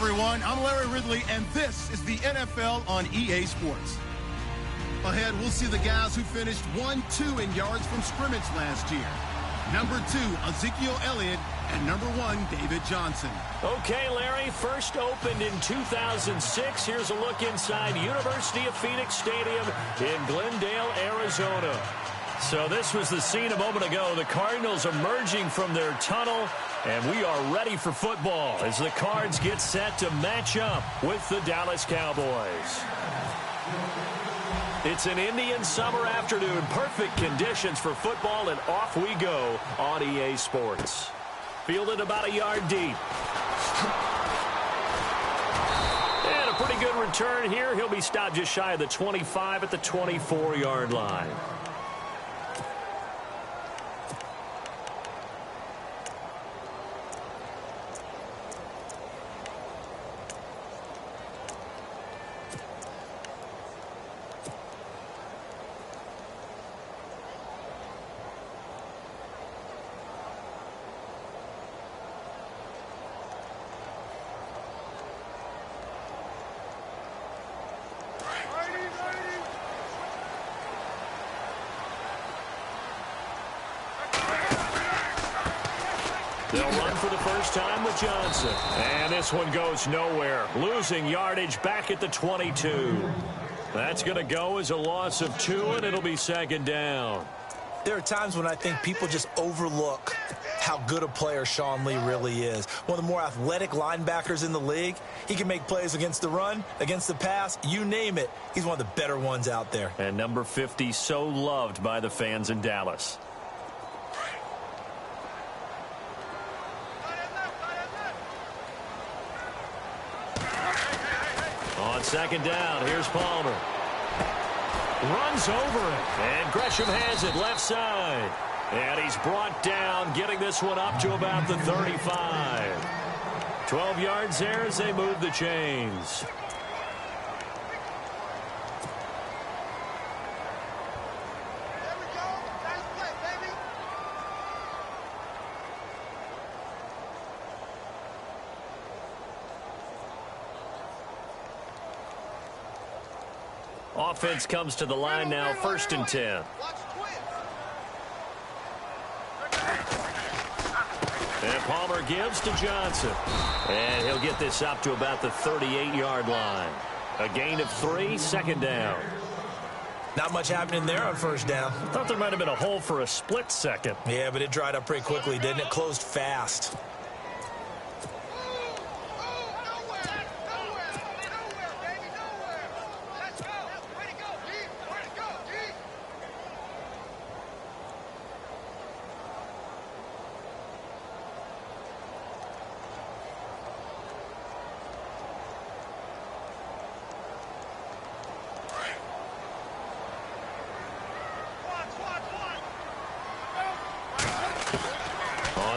everyone. I'm Larry Ridley, and this is the NFL on EA Sports. Ahead, we'll see the guys who finished 1-2 in yards from scrimmage last year. Number 2, Ezekiel Elliott, and number 1, David Johnson. Okay, Larry, first opened in 2006. Here's a look inside University of Phoenix Stadium in Glendale, Arizona. So this was the scene a moment ago. The Cardinals emerging from their tunnel, and we are ready for football as the Cards get set to match up with the Dallas Cowboys. It's an Indian summer afternoon. Perfect conditions for football, and off we go on EA Sports. Fielded about a yard deep. And a pretty good return here. He'll be stopped just shy of the 25 at the 24-yard line. They'll run for the first time with Johnson. And this one goes nowhere. Losing yardage back at the 22. That's going to go as a loss of 2, and it'll be second down. There are times when I think people just overlook how good a player Sean Lee really is. One of the more athletic linebackers in the league. He can make plays against the run, against the pass, you name it. He's one of the better ones out there. And number 50, so loved by the fans in Dallas. On second down, here's Palmer. Runs over it, and Gresham has it left side. And he's brought down, getting this one up to about the 35. 12 yards there as they move the chains. Offense comes to the line now, 1st and 10. And Palmer gives to Johnson. And he'll get this up to about the 38-yard line. A gain of 3, second down. Not much happening there on first down. Thought there might have been a hole for a split second. Yeah, but it dried up pretty quickly, didn't it? Closed fast.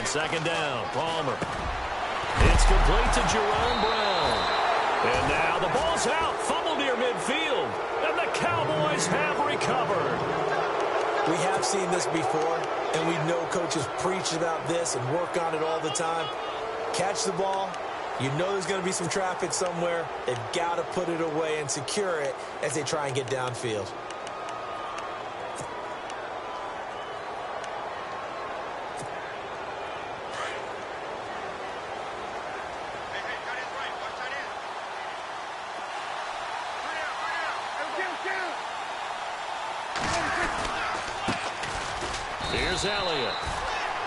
Second down, Palmer. It's complete to Jerome Brown. And now the ball's out, fumble near midfield, and the Cowboys have recovered. We have seen this before, and we know coaches preach about this and work on it all the time. Catch the ball. You know there's going to be some traffic somewhere. They've got to put it away and secure it as they try and get downfield. Here's Elliott.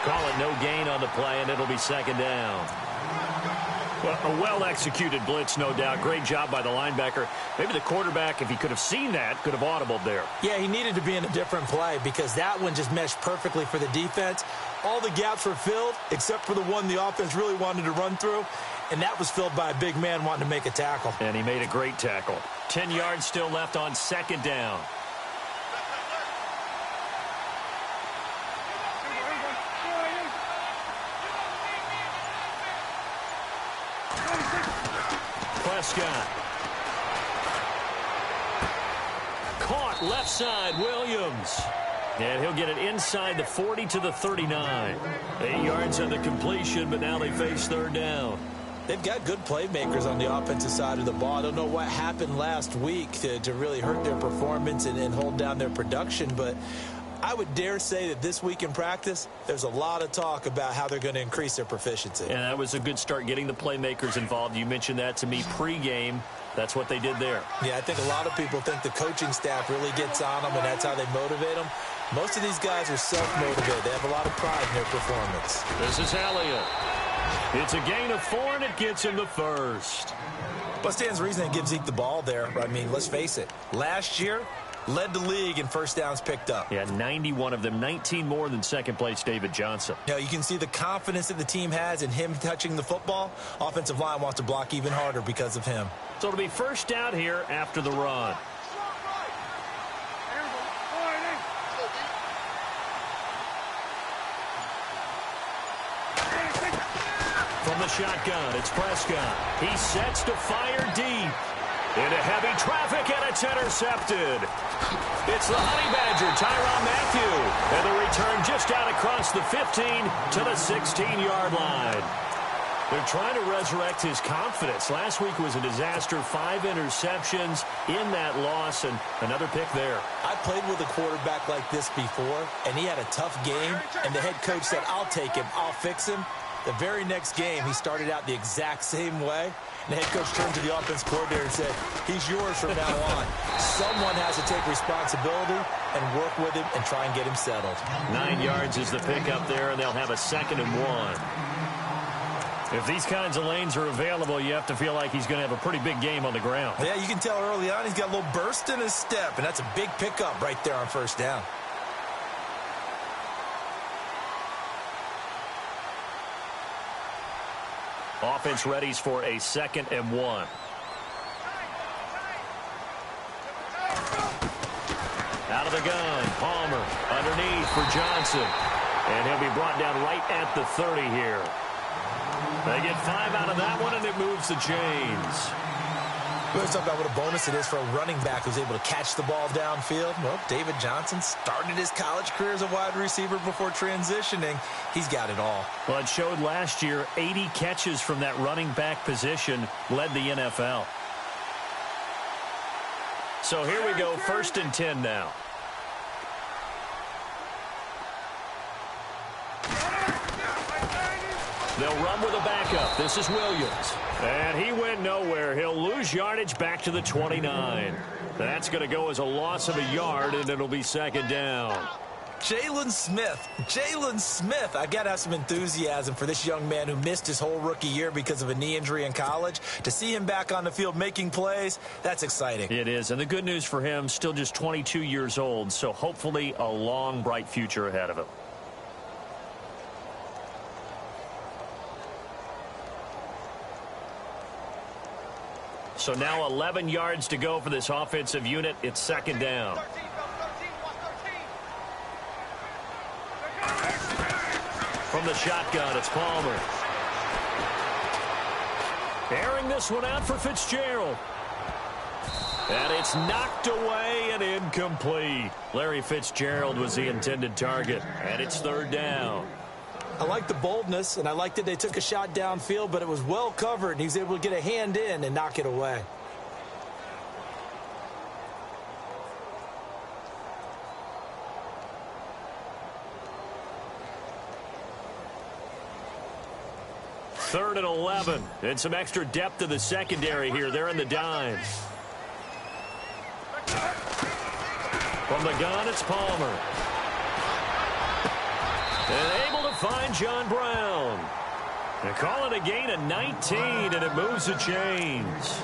Call it no gain on the play, and it'll be second down. Well, a well-executed blitz, no doubt. Great job by the linebacker. Maybe the quarterback, if he could have seen that, could have audibled there. Yeah, he needed to be in a different play because that one just meshed perfectly for the defense. All the gaps were filled except for the one the offense really wanted to run through, and that was filled by a big man wanting to make a tackle. And he made a great tackle. 10 yards still left on second down. Prescott. Caught left side, Williams. And he'll get it inside the 40 to the 39. 8 yards on the completion, but now they face third down. They've got good playmakers on the offensive side of the ball. I don't know what happened last week to really hurt their performance and hold down their production, but I would dare say that this week in practice, there's a lot of talk about how they're going to increase their proficiency. And that was a good start getting the playmakers involved. You mentioned that to me pregame. That's what they did there. Yeah, I think a lot of people think the coaching staff really gets on them, and that's how they motivate them. Most of these guys are self-motivated. They have a lot of pride in their performance. This is Elliott. It's a gain of 4, and it gets him the first. But stands reason it gives Zeke the ball there. I mean, let's face it. Last year, led the league in first downs picked up. Yeah, 91 of them, 19 more than second-place David Johnson. Now, you can see the confidence that the team has in him touching the football. Offensive line wants to block even harder because of him. So it'll be first down here after the run. From the shotgun, it's Prescott. He sets to fire deep. Into heavy traffic, and it's intercepted. It's the Honey Badger, Tyrann Mathieu. And the return just out across the 15 to the 16-yard line. They're trying to resurrect his confidence. Last week was a disaster. 5 interceptions in that loss, and another pick there. I played with a quarterback like this before, and he had a tough game, and the head coach said, I'll take him, I'll fix him. The very next game, he started out the exact same way. And the head coach turned to the offense coordinator and said, he's yours from now on. Someone has to take responsibility and work with him and try and get him settled. 9 yards is the pickup there, and they'll have a 2nd and 1. If these kinds of lanes are available, you have to feel like he's going to have a pretty big game on the ground. Yeah, you can tell early on he's got a little burst in his step, and that's a big pickup right there on first down. Offense readies for a 2nd and 1. Out of the gun, Palmer underneath for Johnson. And he'll be brought down right at the 30 here. They get 5 out of that one, and it moves the chains. Let's talk about what a bonus it is for a running back who's able to catch the ball downfield. Well, David Johnson started his college career as a wide receiver before transitioning. He's got it all. Well, it showed last year 80 catches from that running back position led the NFL. So here we go, 1st and 10 now. They'll run with a backup. This is Williams. And he went nowhere. He'll lose yardage back to the 29. That's going to go as a loss of a yard, and it'll be 2nd down. Jalen Smith. I got to have some enthusiasm for this young man who missed his whole rookie year because of a knee injury in college. To see him back on the field making plays, that's exciting. It is, and the good news for him, still just 22 years old, so hopefully a long, bright future ahead of him. So now 11 yards to go for this offensive unit. It's 2nd down. From the shotgun, it's Palmer. Airing this one out for Fitzgerald. And it's knocked away and incomplete. Larry Fitzgerald was the intended target, and it's 3rd down. I like the boldness, and I like that they took a shot downfield, but it was well covered, and he was able to get a hand in and knock it away. Third and 11, and some extra depth to the secondary here. They're in the dime. From the gun, it's Palmer. And able to find John Brown. They call it a gain of 19, and it moves the chains.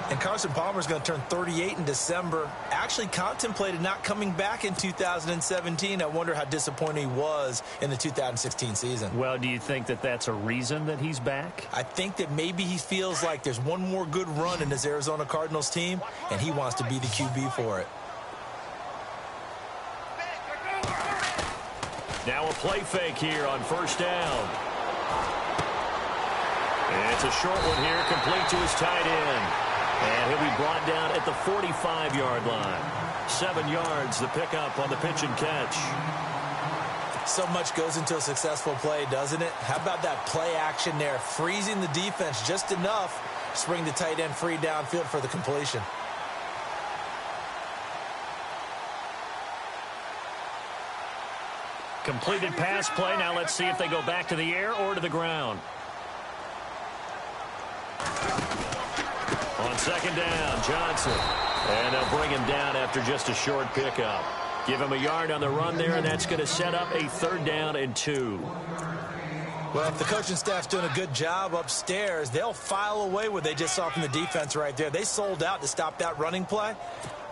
And Carson Palmer's going to turn 38 in December. Actually contemplated not coming back in 2017. I wonder how disappointed he was in the 2016 season. Well, do you think that that's a reason that he's back? I think that maybe he feels like there's one more good run in this Arizona Cardinals team, and he wants to be the QB for it. Now a play fake here on 1st down. And it's a short one here, complete to his tight end. And he'll be brought down at the 45-yard line. 7 yards, the pickup on the pitch and catch. So much goes into a successful play, doesn't it? How about that play action there, freezing the defense just enough to bring the tight end free downfield for the completion. Completed pass play. Now let's see if they go back to the air or to the ground. On second down, Johnson. And they'll bring him down after just a short pickup. Give him a yard on the run there, and that's going to set up a 3rd down and 2. Well, if the coaching staff's doing a good job upstairs, they'll file away what they just saw from the defense right there. They sold out to stop that running play.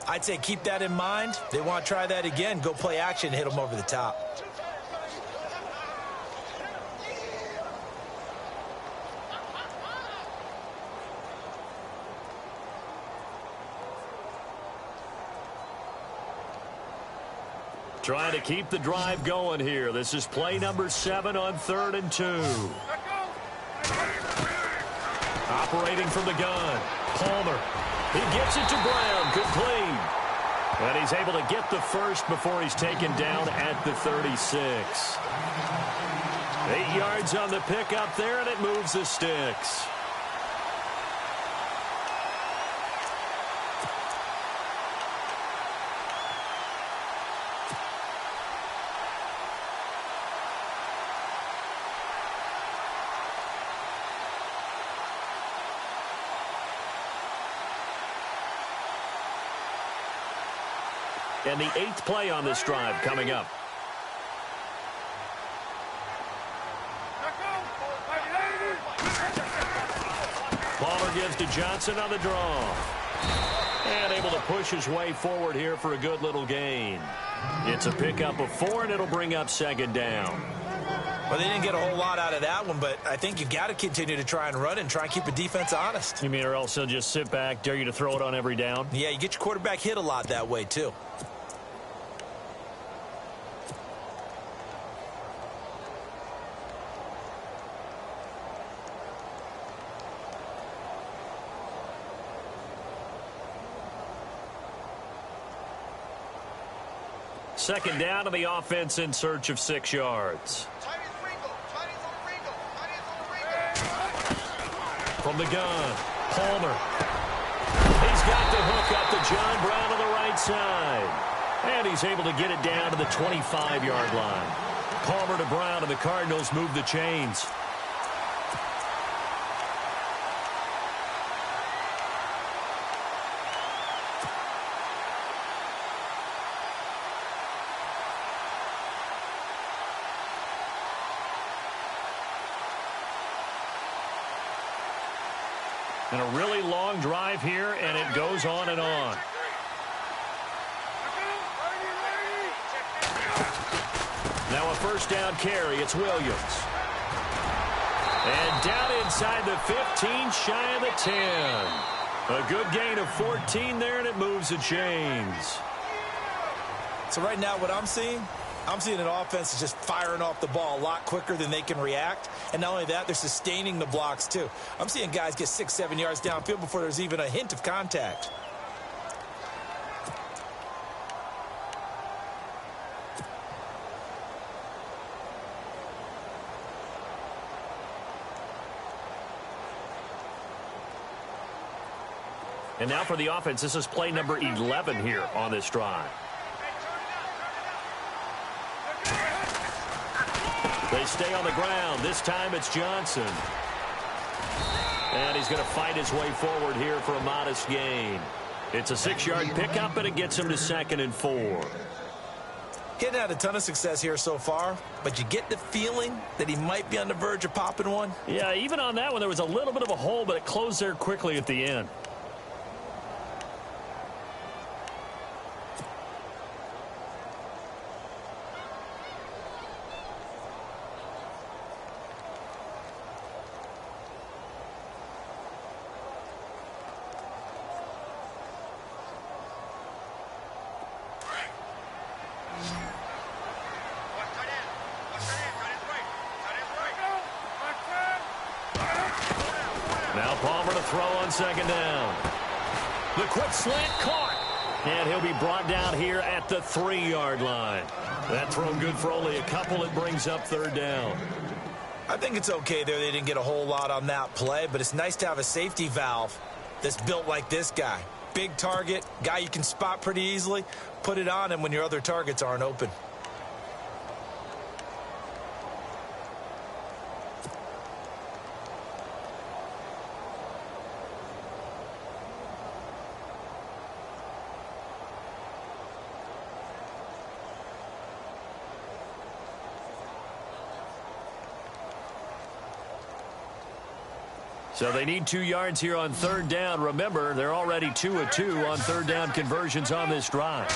I'd say keep that in mind. They want to try that again. Go play action, hit them over the top. Trying to keep the drive going here. This is play number 7 on 3rd and 2. Operating from the gun. Palmer. He gets it to Brown. Complete. And he's able to get the first before he's taken down at the 36. 8 yards on the pickup there, and it moves the sticks. And the 8th play on this drive coming up. Palmer gives to Johnson on the draw. And able to push his way forward here for a good little gain. It's a pickup of 4, and it'll bring up 2nd down. Well, they didn't get a whole lot out of that one, but I think you've got to continue to try and run and try and keep the defense honest. You mean or else he'll just sit back, dare you to throw it on every down? Yeah, you get your quarterback hit a lot that way, too. Second down to the offense in search of 6 yards. From the gun, Palmer. He's got the hook up to John Brown on the right side. And he's able to get it down to the 25-yard line. Palmer to Brown, and the Cardinals move the chains. And a really long drive here, and it goes on and on. Now a 1st down carry. It's Williams. And down inside the 15, shy of the 10. A good gain of 14 there, and it moves the chains. So right now what I'm seeing an offense that's just firing off the ball a lot quicker than they can react. And not only that, they're sustaining the blocks, too. I'm seeing guys get 6, 7 yards downfield before there's even a hint of contact. And now for the offense, this is play number 11 here on this drive. They stay on the ground. This time it's Johnson. And he's going to fight his way forward here for a modest gain. It's a 6-yard pickup, and it gets him to 2nd and 4. He hadn't had a ton of success here so far, but you get the feeling that he might be on the verge of popping one. Yeah, even on that one, there was a little bit of a hole, but it closed there quickly at the end. Now Palmer to throw on 2nd down. The quick slant caught. And he'll be brought down here at the 3-yard line. That throw good for only a couple. It brings up 3rd down. I think it's okay there. They didn't get a whole lot on that play, but it's nice to have a safety valve that's built like this guy. Big target, guy you can spot pretty easily. Put it on him when your other targets aren't open. So they need 2 yards here on 3rd down. Remember, they're already 2 of 2 on 3rd down conversions on this drive.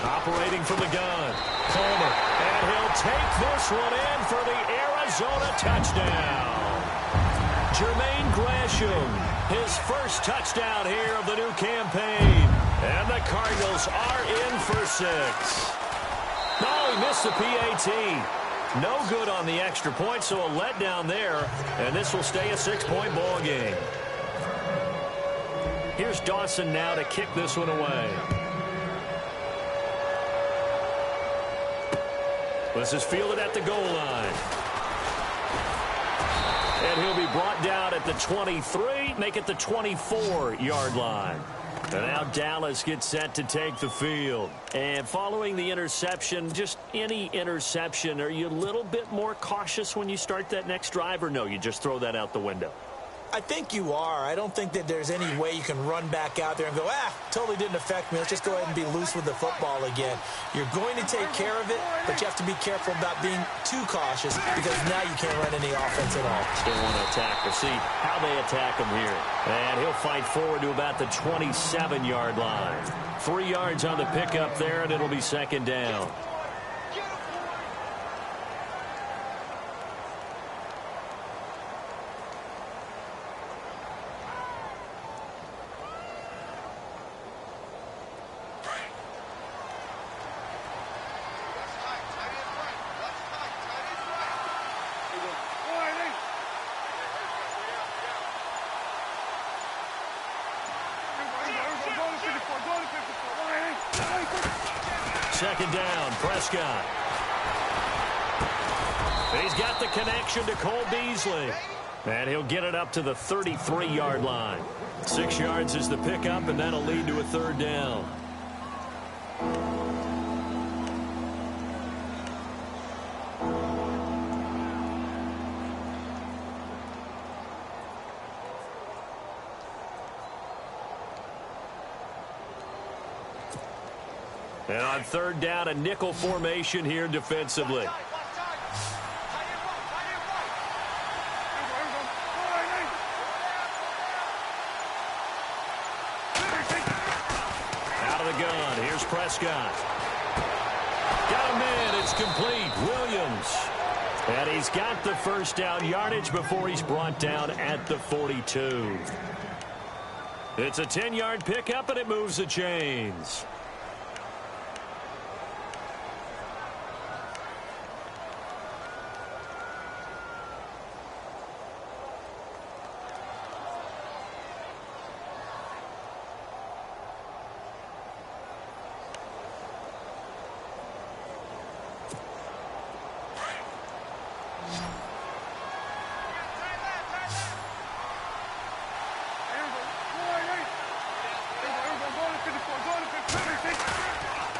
Operating from the gun, Coleman, and he'll take this one in for the Arizona touchdown. Jermaine Gresham, his first touchdown here of the new campaign. And the Cardinals are in for 6. Oh, he missed the PAT. No good on the extra point, so a letdown there, and this will stay a 6-point ball game. Here's Dawson now to kick this one away. This is fielded at the goal line. And he'll be brought down at the 23, make it the 24-yard line. And now Dallas gets set to take the field. And following the interception, just any interception, are you a little bit more cautious when you start that next drive, or no, you just throw that out the window? I think you are. I don't think that there's any way you can run back out there and go, totally didn't affect me. Let's just go ahead and be loose with the football again. You're going to take care of it, but you have to be careful about being too cautious because now you can't run any offense at all. Still want to attack. We'll see how they attack him here. And he'll fight forward to about the 27-yard line. 3 yards on the pickup there, and it'll be 2nd down. Second down, Prescott. He's got the connection to Cole Beasley. And he'll get it up to the 33-yard line. 6 yards is the pickup, and that'll lead to a 3rd down. And on 3rd down, a nickel formation here defensively. Out of the gun, here's Prescott. Got him in, it's complete. Williams. And he's got the 1st down yardage before he's brought down at the 42. It's a 10-yard pickup, and it moves the chains.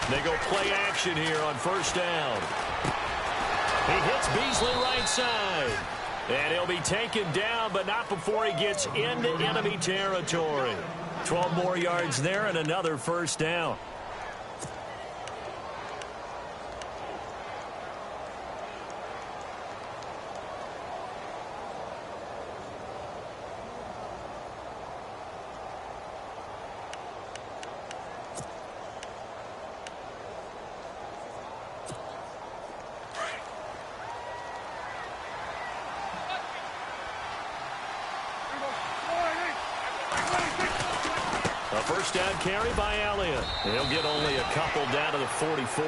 They go play action here on 1st down. He hits Beasley right side. And he'll be taken down, but not before he gets into enemy territory. 12 more yards there and another 1st down. A 1st down carry by Elliott. He'll get only a couple down to the 44.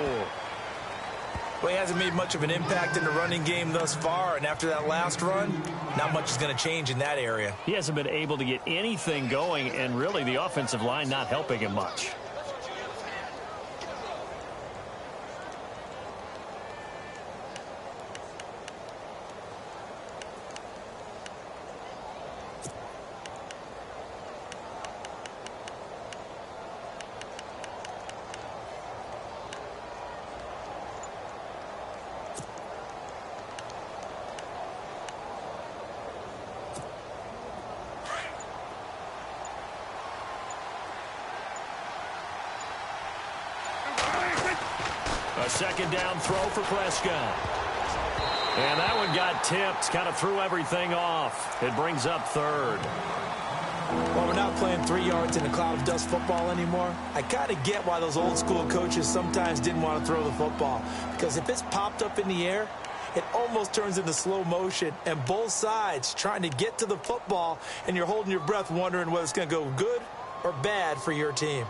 Well, he hasn't made much of an impact in the running game thus far, and after that last run, not much is going to change in that area. He hasn't been able to get anything going, and really the offensive line not helping him much. A second down throw for Prescott. And that one got tipped, kind of threw everything off. It brings up third. Well, we're not playing 3 yards in a cloud of dust football anymore. I kind of get why those old school coaches sometimes didn't want to throw the football. Because if it's popped up in the air, it almost turns into slow motion. And both sides trying to get to the football, and you're holding your breath wondering whether it's going to go good or bad for your team.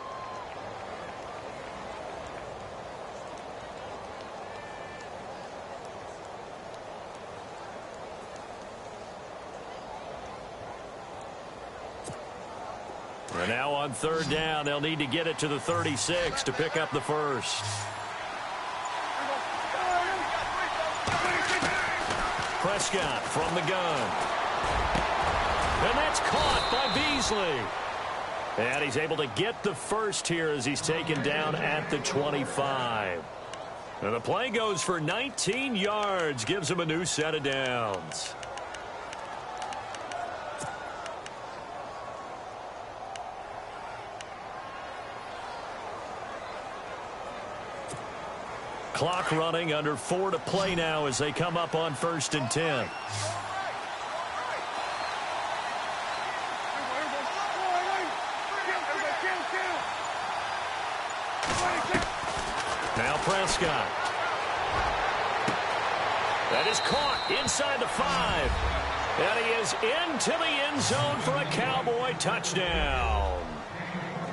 And now on third down, they'll need to get it to the 36 to pick up the first. Prescott from the gun. And that's caught by Beasley. And he's able to get the first here as he's taken down at the 25. And the play goes for 19 yards, gives him a new set of downs. Clock running, under 4 to play now as they come up on 1st and 10. Now Prescott. That is caught inside the 5. And he is into the end zone for a Cowboy touchdown.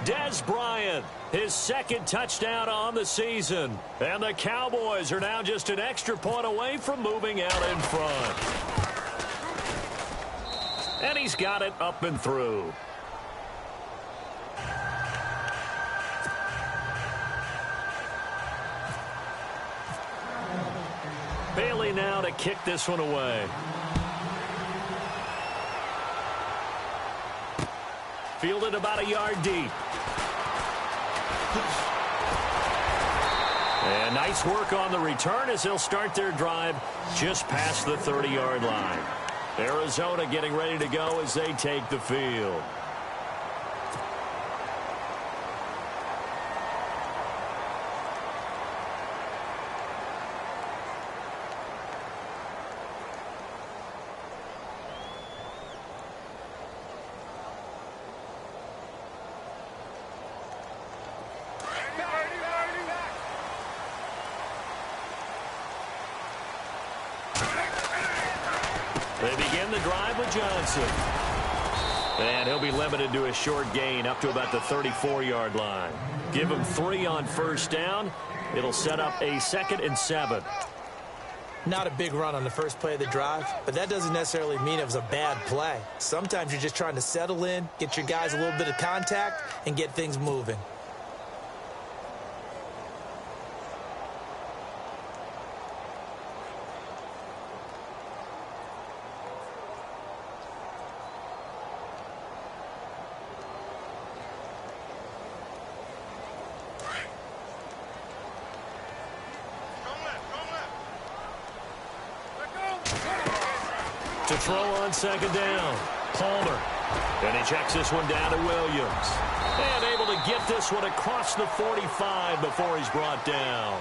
Dez Bryant, his second touchdown on the season. And the Cowboys are now just an extra point away from moving out in front. And he's got it up and through. Bailey now to kick this one away. Fielded about a yard deep. And nice work on the return as they'll start their drive just past the 30-yard line. Arizona getting ready to go as they take the field. They begin the drive with Johnson. And he'll be limited to a short gain up to about the 34-yard line. Give him 3 on first down. It'll set up a 2nd and 7. Not a big run on the first play of the drive, but that doesn't necessarily mean it was a bad play. Sometimes you're just trying to settle in, get your guys a little bit of contact, and get things moving. To throw on second down, Palmer. And he checks this one down to Williams. And able to get this one across the 45 before he's brought down.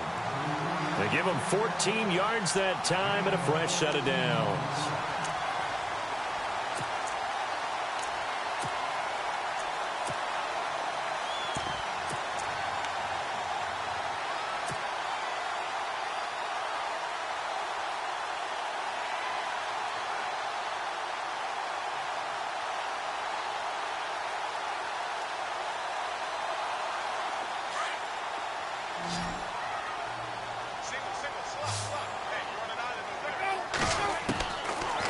They give him 14 yards that time and a fresh set of downs.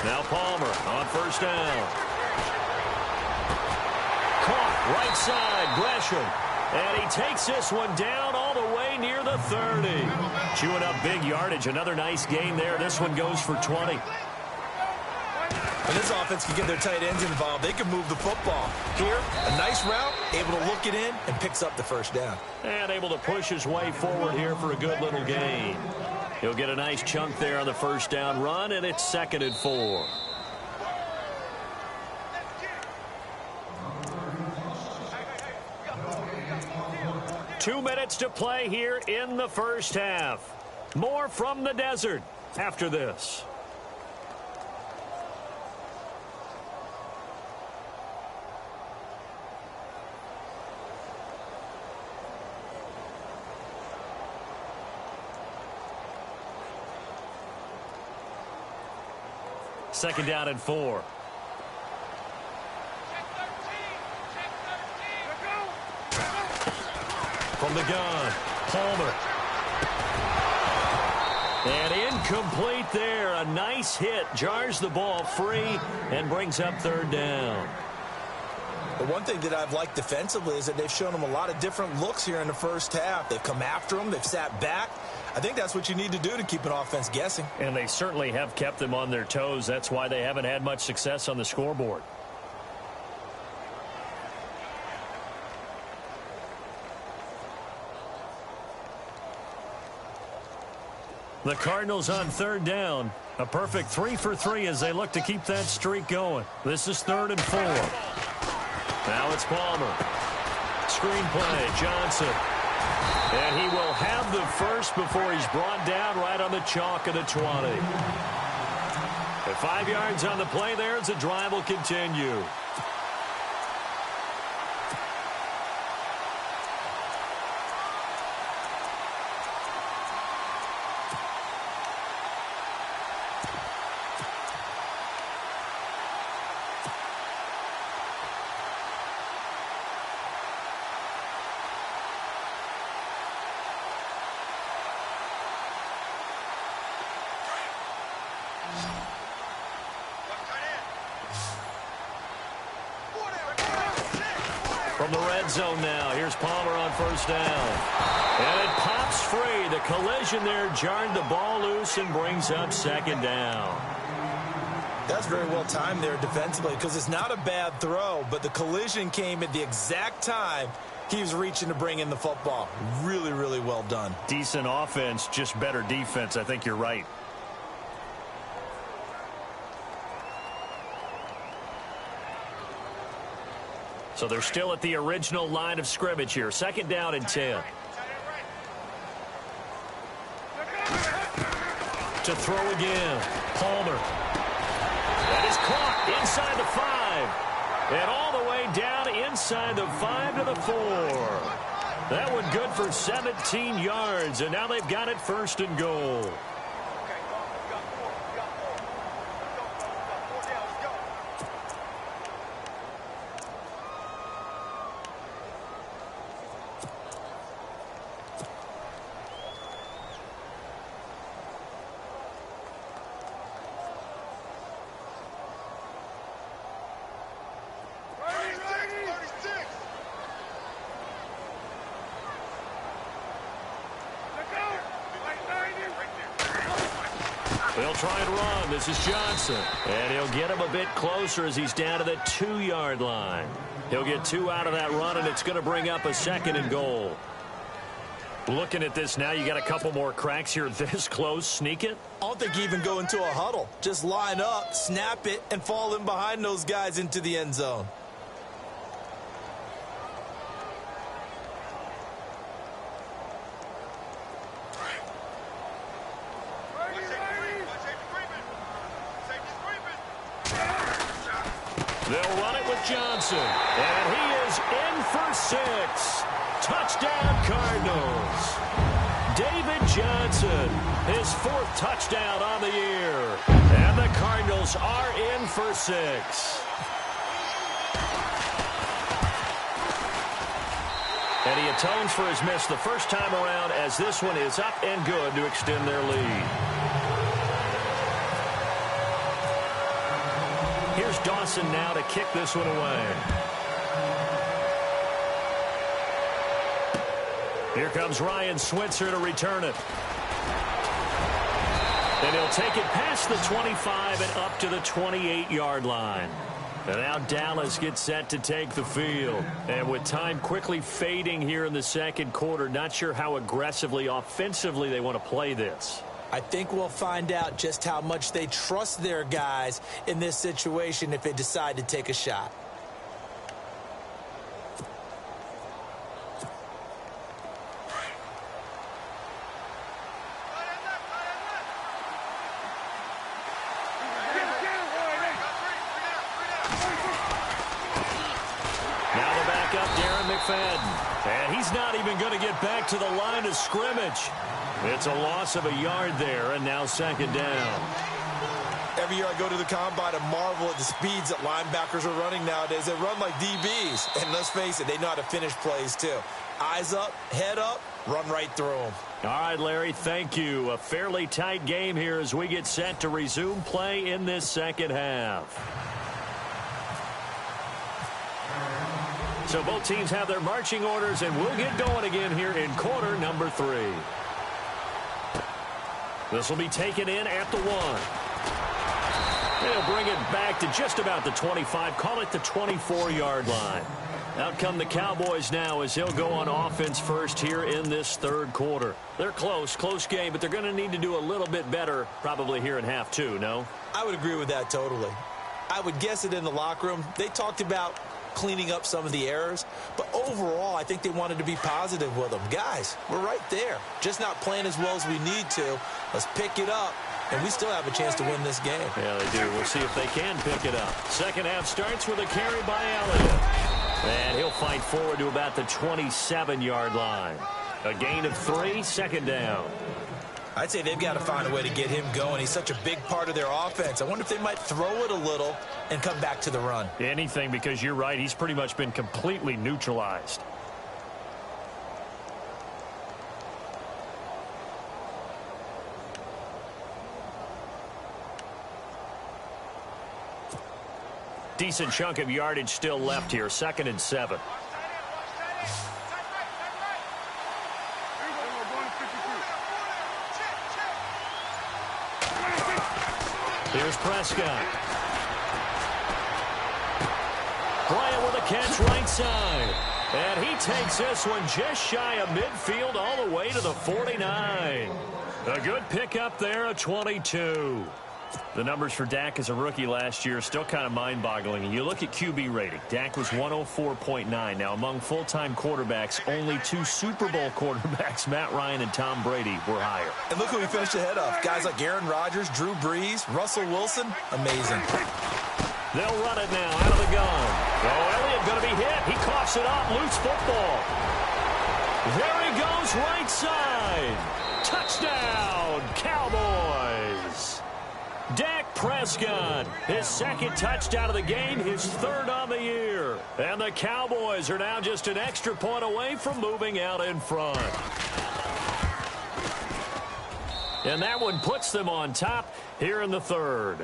Now Palmer on first down. Caught right side, Gresham. And he takes this one down all the way near the 30. Chewing up big yardage. Another nice gain there. This one goes for 20. When this offense can get their tight ends involved, they can move the football. Here, a nice route, able to look it in, and picks up the first down. And able to push his way forward here for a good little gain. He'll get a nice chunk there on the first down run, and it's 2nd and 4. Two minutes to play here in the first half. More from the desert after this. Second down and 4. From the gun, Palmer. And incomplete there. A nice hit. Jars the ball free and brings up 3rd down. The one thing that I've liked defensively is that they've shown them a lot of different looks here in the first half. They've come after them. They've sat back. I think that's what you need to do to keep an offense guessing. And they certainly have kept them on their toes. That's why they haven't had much success on the scoreboard. The Cardinals on 3rd down. A perfect 3 for 3 as they look to keep that streak going. This is 3rd and 4. Now it's Palmer. Screen play, Johnson. And he will have the first before he's brought down right on the chalk of the 20. At 5 yards on the play there as the drive will continue. From the red zone now, here's Palmer on first down. And it pops free. The collision there jarred the ball loose and brings up 2nd down. That's very well timed there defensively because it's not a bad throw, but the collision came at the exact time he was reaching to bring in the football. Really, really well done. Decent offense, just better defense. I think you're right. So they're still at the original line of scrimmage here. 2nd down and 10. To throw again. Palmer. That is caught inside the 5. And all the way down inside the 5 to the 4. That one good for 17 yards. And now they've got it 1st and goal. They'll try and run. This is Johnson. And he'll get him a bit closer as he's down to the 2-yard line. He'll get 2 out of that run, and it's going to bring up a 2nd and goal. Looking at this now, you got a couple more cracks here this close. Sneak it? I don't think you even go into a huddle. Just line up, snap it, and fall in behind those guys into the end zone. They'll run it with Johnson. And he is in for 6. Touchdown, Cardinals. David Johnson, his 4th touchdown on the year. And the Cardinals are in for 6. And he atones for his miss the first time around as this one is up and good to extend their lead. Here's Dawson now to kick this one away. Here comes Ryan Switzer to return it. And he'll take it past the 25 and up to the 28-yard line. And now Dallas gets set to take the field. And with time quickly fading here in the second quarter, not sure how aggressively, offensively they want to play this. I think we'll find out just how much they trust their guys in this situation if they decide to take a shot. And he's not even going to get back to the line of scrimmage. It's a loss of a yard there, and now second down. Every year I go to the combine and marvel at the speeds that linebackers are running nowadays. They run like DBs. And let's face it, they know how to finish plays too. Eyes up, head up, run right through them. All right, Larry, thank you. A fairly tight game here as we get set to resume play in this second half. So both teams have their marching orders, and we'll get going again here in quarter number 3. This will be taken in at the 1. They'll bring it back to just about the 25, call it the 24-yard line. Out come the Cowboys now as they'll go on offense first here in this third quarter. They're close game, but they're going to need to do a little bit better probably here in half 2, no? I would agree with that totally. I would guess it in the locker room. They talked about cleaning up some of the errors, but overall I think they wanted to be positive with them. Guys, we're right there, just not playing as well as we need to. Let's pick it up, and we still have a chance to win this game. Yeah, they do. We'll see if they can pick it up. Second half starts with a carry by Elliott, and he'll fight forward to about the 27-yard line. A gain of 3, second down. I'd say they've got to find a way to get him going. He's such a big part of their offense. I wonder if they might throw it a little and come back to the run. Anything, because you're right. He's pretty much been completely neutralized. Decent chunk of yardage still left here. 2nd and 7. Here's Prescott. Bryant with a catch right side. And he takes this one just shy of midfield all the way to the 49. A good pickup there, a 22. The numbers for Dak as a rookie last year are still kind of mind-boggling. And you look at QB rating. Dak was 104.9. Now, among full-time quarterbacks, only 2 Super Bowl quarterbacks, Matt Ryan and Tom Brady, were higher. And look who we finished ahead of. Guys like Aaron Rodgers, Drew Brees, Russell Wilson. Amazing. They'll run it now out of the gun. Oh, Elliott going to be hit. He coughs it up. Loose football. There he goes, right side. Touchdown, Cowboys. Dak Prescott, his 2nd touchdown of the game, his 3rd on the year. And the Cowboys are now just an extra point away from moving out in front. And that one puts them on top here in the 3rd.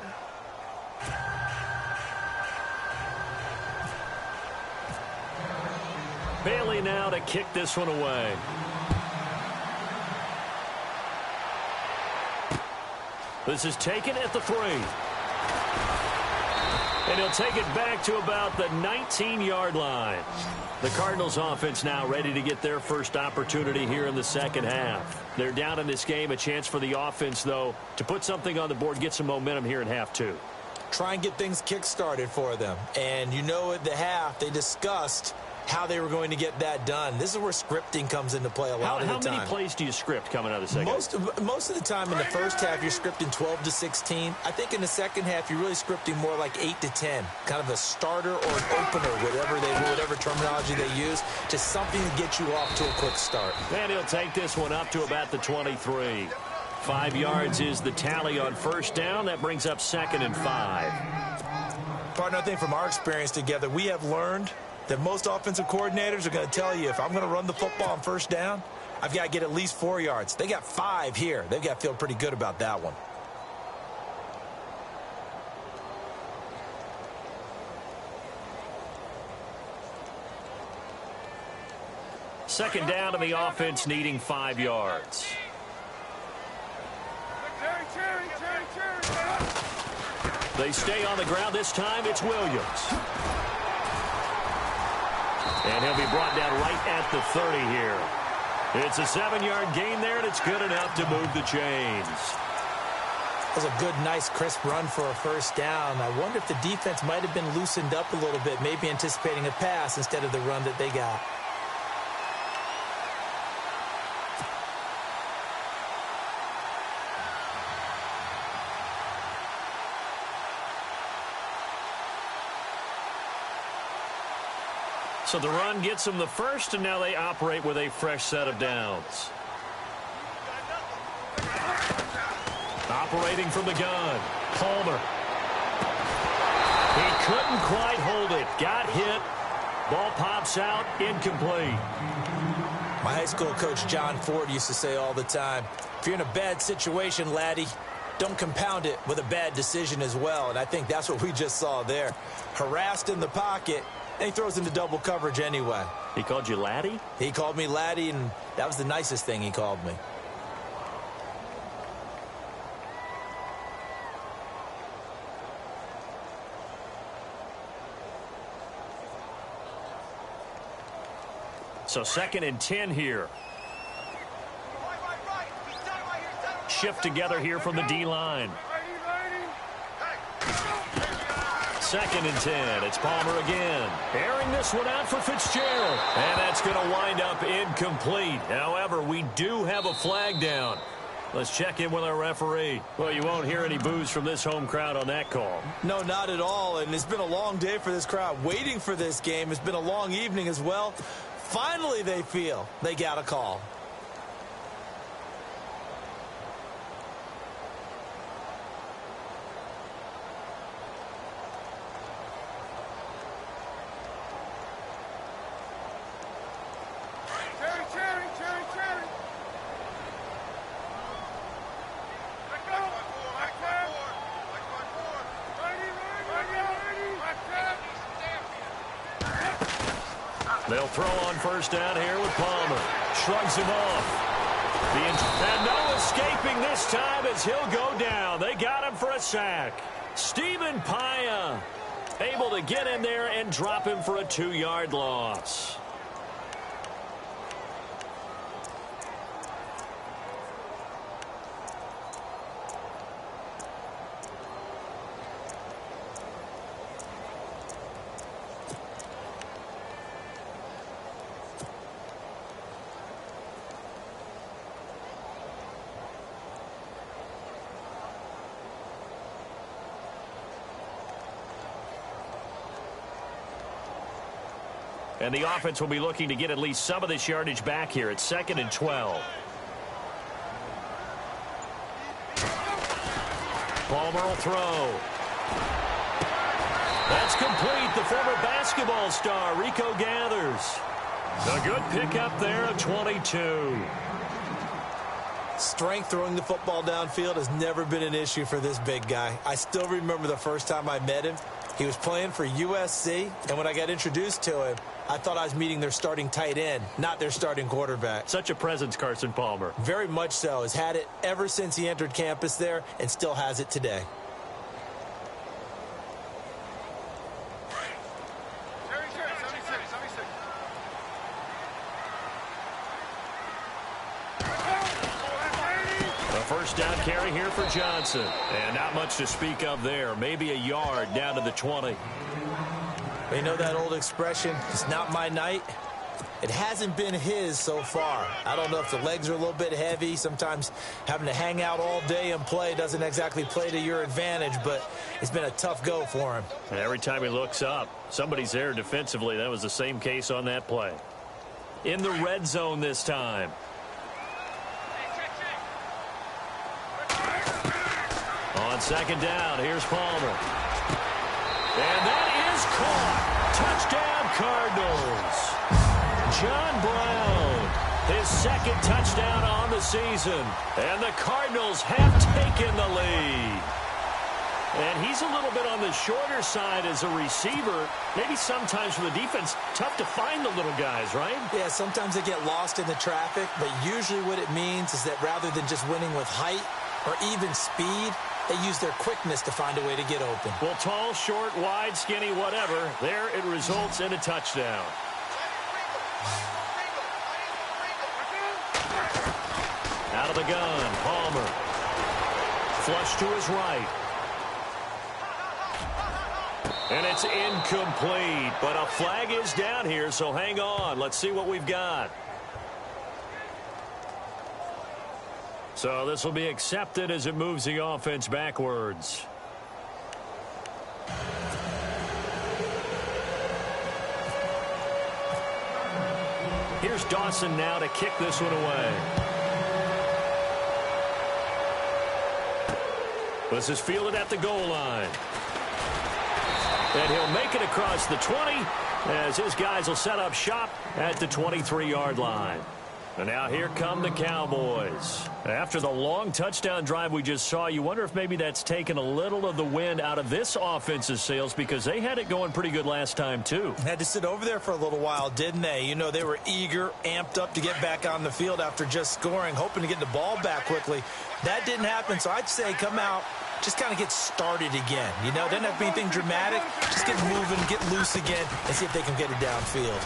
Bailey now to kick this one away. This is taken at the 3. And he'll take it back to about the 19-yard line. The Cardinals offense now ready to get their first opportunity here in the second half. They're down in this game. A chance for the offense, though, to put something on the board, get some momentum here in half 2. Try and get things kick-started for them. And you know at the half, they discussed how they were going to get that done. This is where scripting comes into play a lot of the time. How many plays do you script coming out of the second? Most of the time in the first half, you're scripting 12 to 16. I think in the second half, you're really scripting more like 8 to 10. Kind of a starter or an opener, whatever terminology they use, just something to get you off to a quick start. And he'll take this one up to about the 23. 5 yards is the tally on first down. That brings up 2nd and 5. Partner, I think from our experience together, we have learned that most offensive coordinators are going to tell you, if I'm going to run the football on first down, I've got to get at least 4 yards. They got 5 here. They've got to feel pretty good about that one. Second down to the offense, needing 5 yards. They stay on the ground. This time it's Williams. And he'll be brought down right at the 30 here. It's a 7-yard gain there, and it's good enough to move the chains. That was a good, nice, crisp run for a first down. I wonder if the defense might have been loosened up a little bit, maybe anticipating a pass instead of the run that they got. So the run gets them the first, and now they operate with a fresh set of downs. Operating from the gun, Palmer. He couldn't quite hold it. Got hit. Ball pops out, incomplete. My high school coach, John Ford, used to say all the time, if you're in a bad situation, laddie, don't compound it with a bad decision as well. And I think that's what we just saw there. Harassed in the pocket. And he throws into double coverage anyway. He called you laddie? He called me laddie, and that was the nicest thing he called me. So 2nd and 10 here. Shift together here from the D-line. 2nd and 10. It's Palmer again. Airing this one out for Fitzgerald. And that's going to wind up incomplete. However, we do have a flag down. Let's check in with our referee. Well, you won't hear any boos from this home crowd on that call. No, not at all. And it's been a long day for this crowd waiting for this game. It's been a long evening as well. Finally, they feel they got a call. They'll throw on first down here with Palmer. Shrugs him off. And no escaping this time as he'll go down. They got him for a sack. Stephen Paya able to get in there and drop him for a 2-yard loss. And the offense will be looking to get at least some of this yardage back here. It's 2nd and 12. Palmer will throw. That's complete. The former basketball star, Rico Gathers. A good pickup there of 22. Strength throwing the football downfield has never been an issue for this big guy. I still remember the first time I met him. He was playing for USC, and when I got introduced to him, I thought I was meeting their starting tight end, not their starting quarterback. Such a presence, Carson Palmer. Very much so. Has had it ever since he entered campus there and still has it today. First down carry here for Johnson. And not much to speak of there. Maybe a yard down to the 20. You know that old expression, it's not my night? It hasn't been his so far. I don't know if the legs are a little bit heavy. Sometimes having to hang out all day and play doesn't exactly play to your advantage, but it's been a tough go for him. And every time he looks up, somebody's there defensively. That was the same case on that play. In the red zone this time. On second down, here's Palmer. And that is caught. Touchdown, Cardinals. John Brown, his second touchdown on the season. And the Cardinals have taken the lead. And he's a little bit on the shorter side as a receiver. Maybe sometimes for the defense, tough to find the little guys, right? Yeah, sometimes they get lost in the traffic, but usually what it means is that rather than just winning with height or even speed, they use their quickness to find a way to get open. Well, tall, short, wide, skinny, whatever, there it results in a touchdown. Out of the gun, Palmer. Flush to his right. And it's incomplete, but a flag is down here, so hang on. Let's see what we've got. So this will be accepted as it moves the offense backwards. Here's Dawson now to kick this one away. This is fielded at the goal line. And he'll make it across the 20 as his guys will set up shop at the 23-yard line. And now here come the Cowboys. After the long touchdown drive we just saw, you wonder if maybe that's taken a little of the wind out of this offense's sails because they had it going pretty good last time, too. Had to sit over there for a little while, didn't they? You know, they were eager, amped up to get back on the field after just scoring, hoping to get the ball back quickly. That didn't happen, so I'd say come out, just kind of get started again. You know, doesn't have to be anything dramatic. Just get moving, get loose again, and see if they can get it downfield.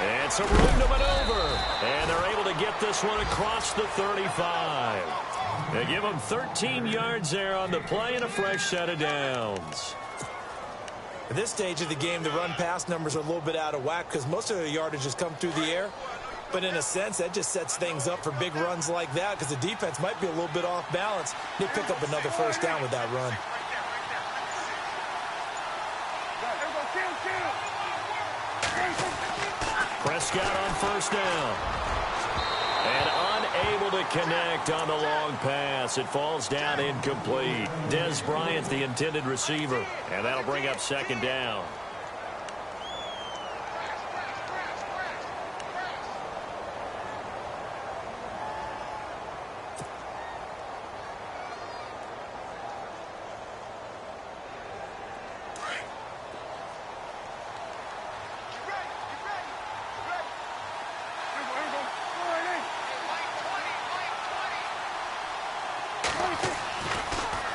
And some room to maneuver. And they're able to get this one across the 35. They give them 13 yards there on the play and a fresh set of downs. At this stage of the game, the run-pass numbers are a little bit out of whack because most of the yardage has come through the air. But in a sense, that just sets things up for big runs like that because the defense might be a little bit off balance. They pick up another first down with that run. Prescott on first down. And unable to connect on the long pass. It falls down incomplete. Dez Bryant, the intended receiver. And that'll bring up second down.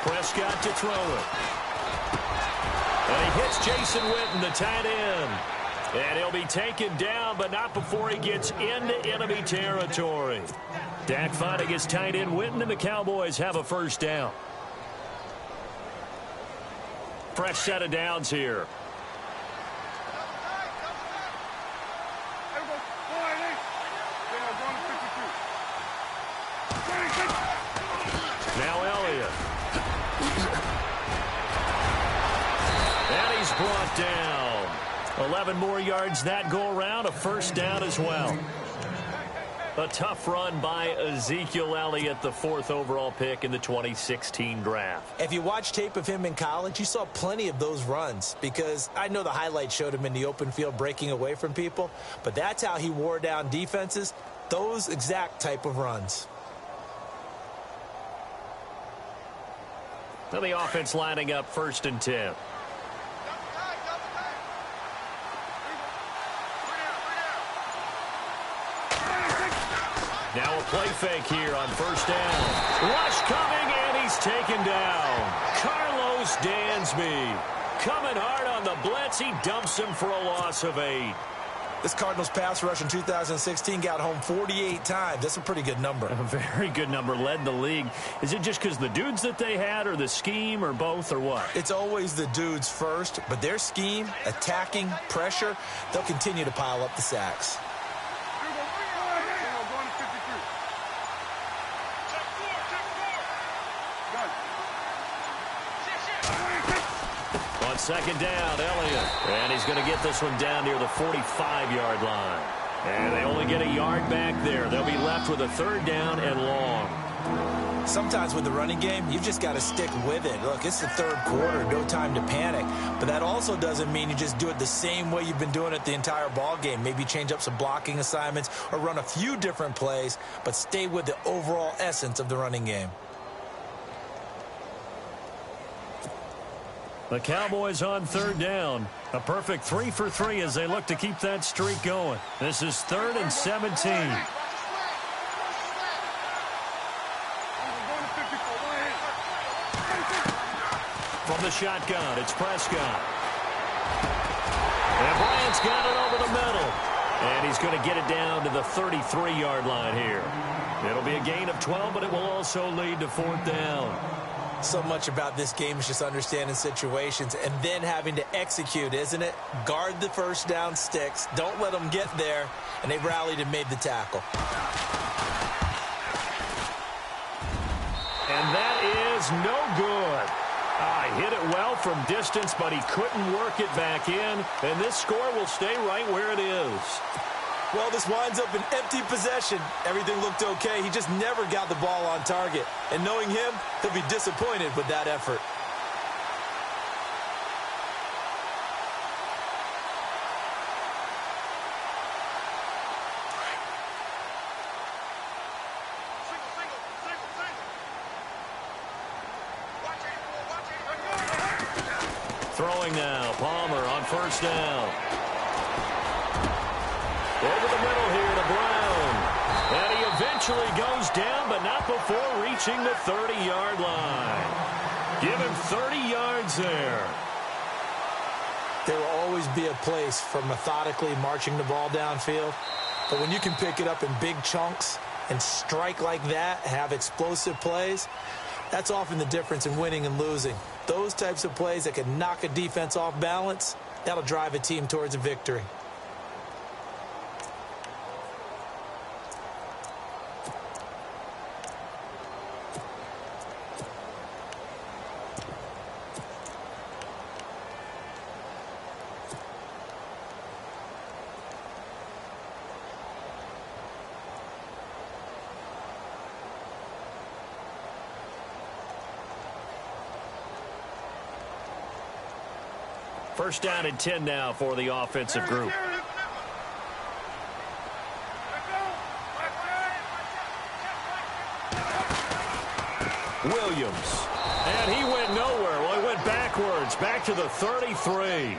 Prescott to throw it. And he hits Jason Witten, the tight end. And he'll be taken down, but not before he gets into enemy territory. Dak finding his tight end Witten, and the Cowboys have a first down. Fresh set of downs here. Now Elliott. And he's brought down. 11 more yards that go around. A first down as well. A tough run by Ezekiel Elliott, the 4th overall pick in the 2016 draft. If you watch tape of him in college, you saw plenty of those runs because I know the highlights showed him in the open field breaking away from people, but that's how he wore down defenses, those exact type of runs. Now the offense lining up 1st and 10. Now a play fake here on first down. Rush coming, and he's taken down. Carlos Dansby coming hard on the blitz. He dumps him for a loss of 8. This Cardinals pass rush in 2016 got home 48 times. That's a pretty good number. A very good number, led the league. Is it just because the dudes that they had or the scheme or both or what? It's always the dudes first, but their scheme, attacking, pressure, they'll continue to pile up the sacks. On second down, Elliott. And he's going to get this one down near the 45-yard line. And they only get a yard back there. They'll be left with a 3rd down and long. Sometimes with the running game, you've just got to stick with it. Look, it's the 3rd quarter, no time to panic. But that also doesn't mean you just do it the same way you've been doing it the entire ball game. Maybe change up some blocking assignments or run a few different plays, but stay with the overall essence of the running game. The Cowboys on third down. A perfect 3 for 3 as they look to keep that streak going. This is 3rd and 17. From the shotgun, it's Prescott. And Bryant's got it over the middle. And he's going to get it down to the 33-yard line here. It'll be a gain of 12, but it will also lead to 4th down. So much about this game is just understanding situations and then having to execute, isn't it? Guard the first down sticks. Don't let them get there. And they rallied and made the tackle. And that is no good. He hit it well from distance, but he couldn't work it back in. And this score will stay right where it is. Well, this winds up an empty possession. Everything looked okay. He just never got the ball on target. And knowing him, he'll be disappointed with that effort. Throwing now, Palmer on first down. Over the middle here to Brown. And he eventually goes down, but not before reaching the 30-yard line. Give him 30 yards there. There will always be a place for methodically marching the ball downfield. But when you can pick it up in big chunks and strike like that, have explosive plays, that's often the difference in winning and losing. Those types of plays that can knock a defense off balance, that'll drive a team towards a victory. First down and 10 now for the offensive group. Williams. And he went nowhere. Well, he went backwards, back to the 33.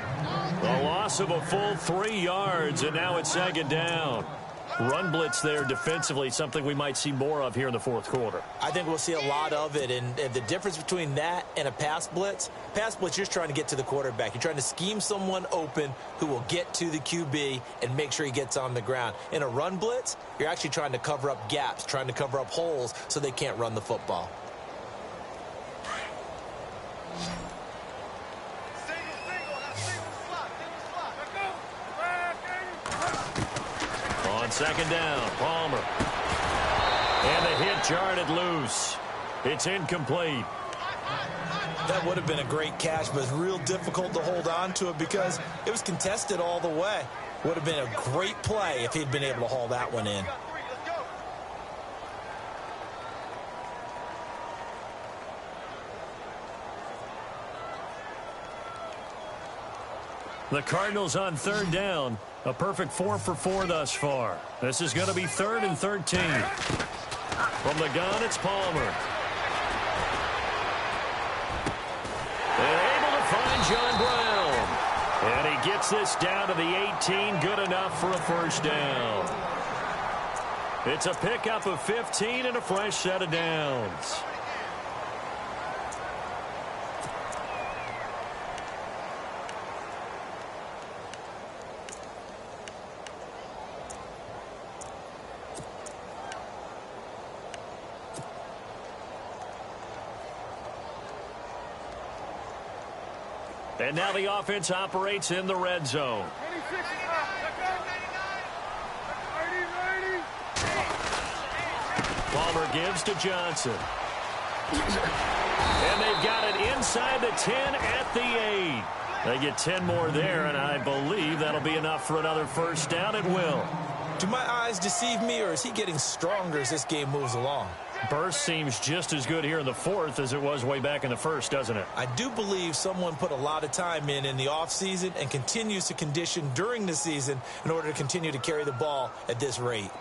A loss of a full 3 yards, and now it's 2nd down. Run blitz there defensively, something we might see more of here in the 4th quarter. I think we'll see a lot of it, and the difference between that and a pass blitz, you're just trying to get to the quarterback. You're trying to scheme someone open who will get to the QB and make sure he gets on the ground. In a run blitz, you're actually trying to cover up gaps, trying to cover up holes so they can't run the football. On 2nd down, Palmer. And the hit jarred it loose. It's incomplete. That would have been a great catch, but it's real difficult to hold on to it because it was contested all the way. Would have been a great play if he'd been able to haul that one in. The Cardinals on 3rd down. A perfect 4 for 4 thus far. This is going to be 3rd and 13. From the gun, it's Palmer. And able to find John Brown. And he gets this down to the 18. Good enough for a first down. It's a pickup of 15 and a fresh set of downs. And now the offense operates in the red zone. Palmer gives to Johnson. And they've got it inside the 10 at the 8. They get 10 more there, and I believe that'll be enough for another first down. It will. Do my eyes deceive me, or is he getting stronger as this game moves along? Burst seems just as good here in the 4th as it was way back in the 1st, doesn't it? I do believe someone put a lot of time in the offseason and continues to condition during the season in order to continue to carry the ball at this rate.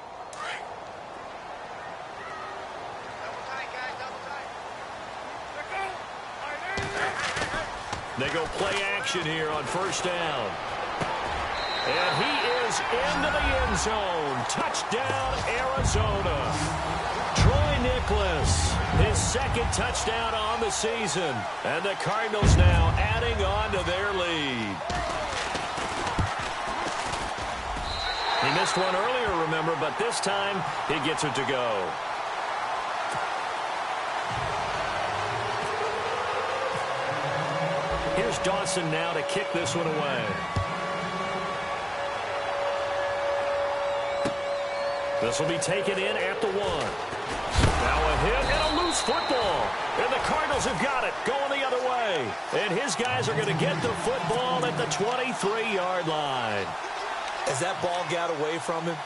They go play action here on first down. And he is into the end zone. Touchdown, Arizona. Troy Nicholas, his second touchdown on the season. And the Cardinals now adding on to their lead. He missed one earlier, remember, but this time he gets it to go. Here's Dawson now to kick this one away. This will be taken in at the 1. Now a hit and a loose football. And the Cardinals have got it going the other way. And his guys are going to get the football at the 23-yard line. As that ball got away from him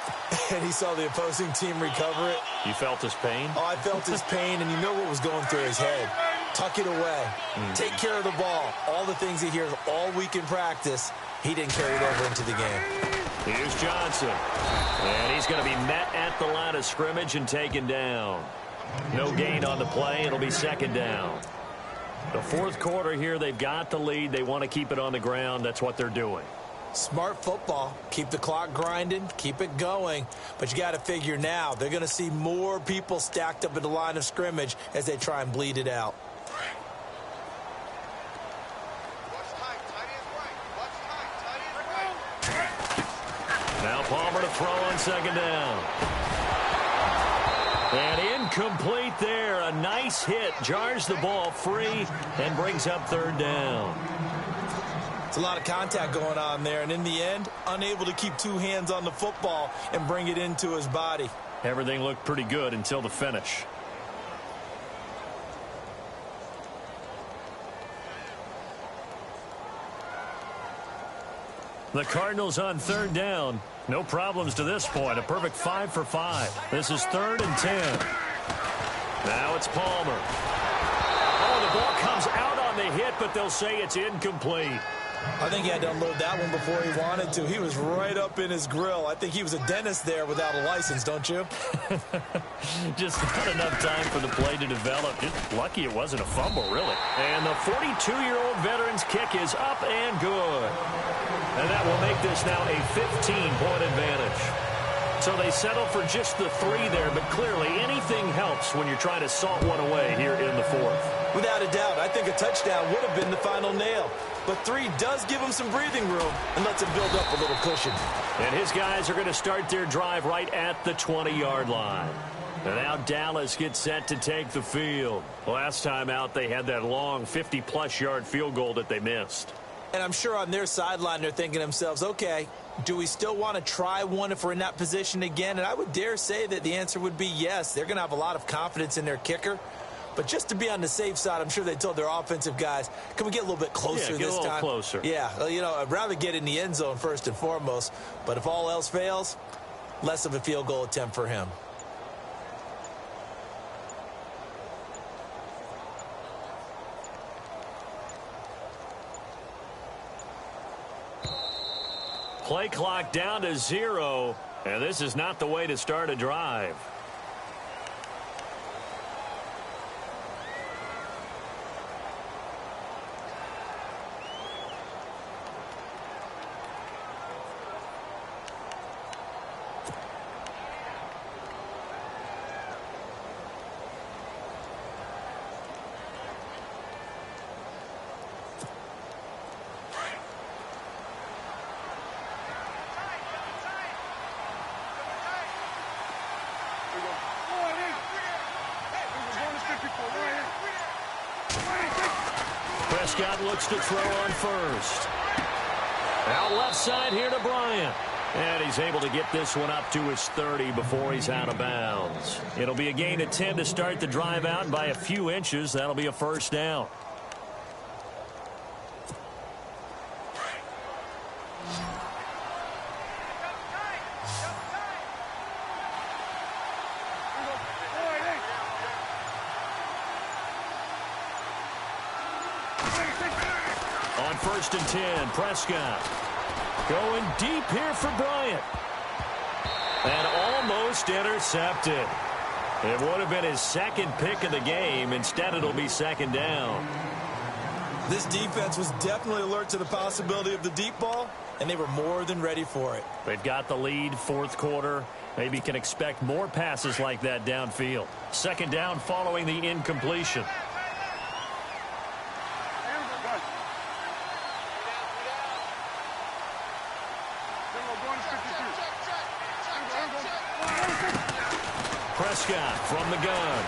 and he saw the opposing team recover it. You felt his pain? Oh, I felt his pain, and you know what was going through his head. Tuck it away. Take care of the ball. All the things he hears all week in practice, he didn't carry it over into the game. Here's Johnson. And he's going to be met at the line of scrimmage and taken down. No gain on the play. It'll be second down. The fourth quarter here, they've got the lead. They want to keep it on the ground. That's what they're doing. Smart football. Keep the clock grinding. Keep it going. But you got to figure now, they're going to see more people stacked up at the line of scrimmage as they try and bleed it out. Now Palmer to throw on second down. And incomplete there. A nice hit. Jars the ball free and brings up third down. It's a lot of contact going on there. And in the end, unable to keep two hands on the football and bring it into his body. Everything looked pretty good until the finish. The Cardinals on third down. No problems to this point. A perfect 5 for 5. This is 3rd and 10. Now it's Palmer. Oh, the ball comes out on the hit, but they'll say it's incomplete. I think he had to unload that one before he wanted to. He was right up in his grill. I think he was a dentist there without a license, don't you? Just not enough time for the play to develop. Just lucky it wasn't a fumble, really. And the 42-year-old veteran's kick is up and good. And that will make this now a 15-point advantage. So they settle for just the 3 there, but clearly anything helps when you're trying to salt one away here in the 4th. Without a doubt, I think a touchdown would have been the final nail. But 3 does give him some breathing room and lets him build up a little cushion. And his guys are going to start their drive right at the 20-yard line. And now Dallas gets set to take the field. Last time out, they had that long 50-plus yard field goal that they missed. And I'm sure on their sideline, they're thinking to themselves, okay, do we still want to try one if we're in that position again? And I would dare say that the answer would be yes. They're going to have a lot of confidence in their kicker. But just to be on the safe side, I'm sure they told their offensive guys, can we get a little bit closer this time? Yeah, get a little closer. Yeah, you know, I'd rather get in the end zone first and foremost. But if all else fails, less of a field goal attempt for him. Play clock down to 0, and this is not the way to start a drive. Prescott looks to throw on first. Out left side here to Bryant. And he's able to get this one up to his 30 before he's out of bounds. It'll be a gain of 10 to start the drive out by a few inches. That'll be a first down. On 1st and 10, Prescott going deep here for Bryant. And almost intercepted. It would have been his second pick of the game. Instead, it'll be second down. This defense was definitely alert to the possibility of the deep ball, and they were more than ready for it. They've got the lead, fourth quarter. Maybe can expect more passes like that downfield. Second down following the incompletion. Prescott from the gun.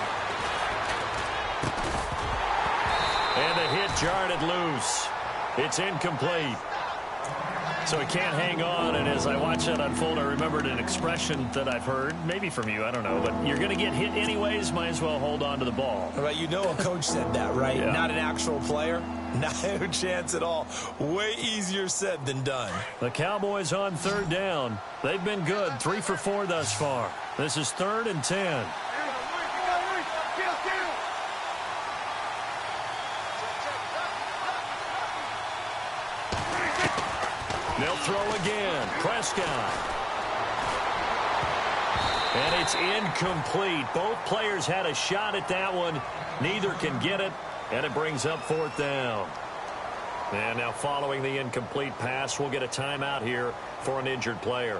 And the hit jarred it loose. It's incomplete. So he can't hang on, and as I watch that unfold, I remembered an expression that I've heard, maybe from you, I don't know, but you're going to get hit anyways, might as well hold on to the ball. Right, you know a coach said that, right? Yeah. Not an actual player. No chance at all. Way easier said than done. The Cowboys on third down. They've been good, 3 for 4 thus far. This is 3rd and 10. They'll throw again. Prescott. And it's incomplete. Both players had a shot at that one. Neither can get it, and it brings up 4th down. And now following the incomplete pass, we'll get a timeout here for an injured player.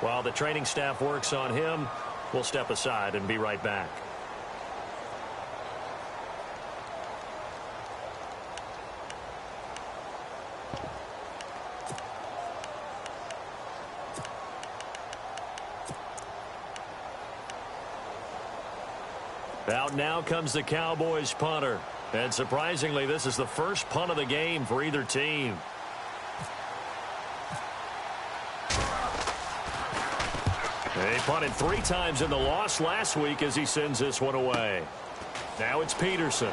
While the training staff works on him, we'll step aside and be right back. Out now comes the Cowboys punter. And surprisingly, this is the first punt of the game for either team. They punted 3 times in the loss last week as he sends this one away. Now it's Peterson.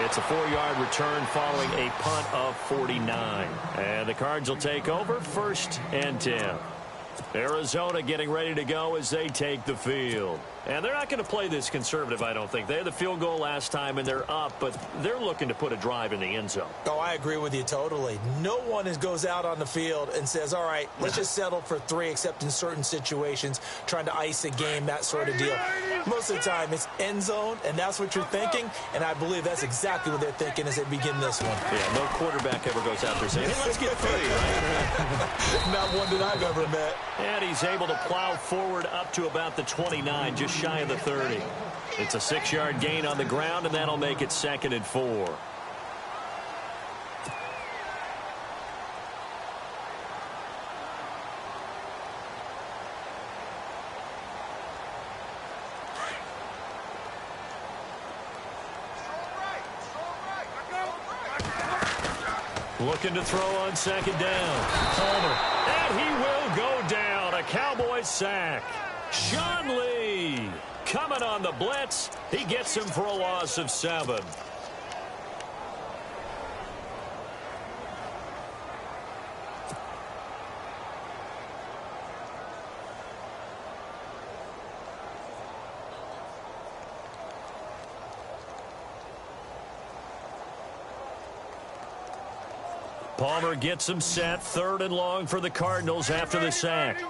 It's a 4-yard return following a punt of 49. And the Cards will take over, 1st and 10. Arizona getting ready to go as they take the field. And they're not going to play this conservative, I don't think. They had the field goal last time, and they're up, but they're looking to put a drive in the end zone. Oh, I agree with you totally. No one goes out on the field and says, all right, let's just settle for 3, except in certain situations, trying to ice a game, that sort of deal. Most of the time, it's end zone, and that's what you're thinking, and I believe that's exactly what they're thinking as they begin this one. Yeah, no quarterback ever goes out there saying, hey, let's get 30, right? Not one that I've ever met. And he's able to plow forward up to about the 29, just shy of the 30. It's a 6-yard gain on the ground, and that'll make it 2nd and 4. Looking to throw on 2nd down. Palmer. And he will go down. A Cowboys sack. Sean Lee coming on the blitz. He gets him for a loss of 7. Palmer gets him set. 3rd and long for the Cardinals after the sack.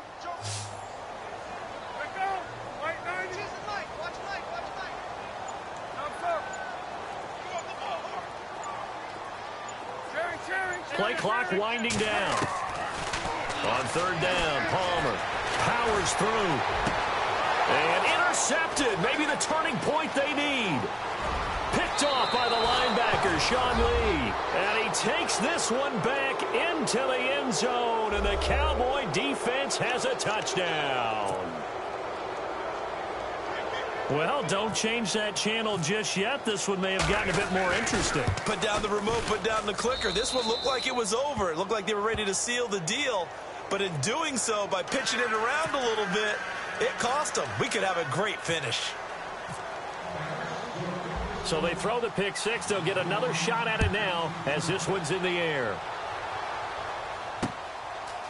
Play clock winding down. On 3rd down, Palmer powers through. And intercepted. Maybe the turning point they need. Picked off by the linebacker, Sean Lee. And he takes this one back into the end zone. And the Cowboy defense has a touchdown. Well, don't change that channel just yet. This one may have gotten a bit more interesting. Put down the remote, put down the clicker. This one looked like it was over. It looked like they were ready to seal the deal. But in doing so, by pitching it around a little bit, it cost them. We could have a great finish. So they throw the pick 6. They'll get another shot at it now as this one's in the air.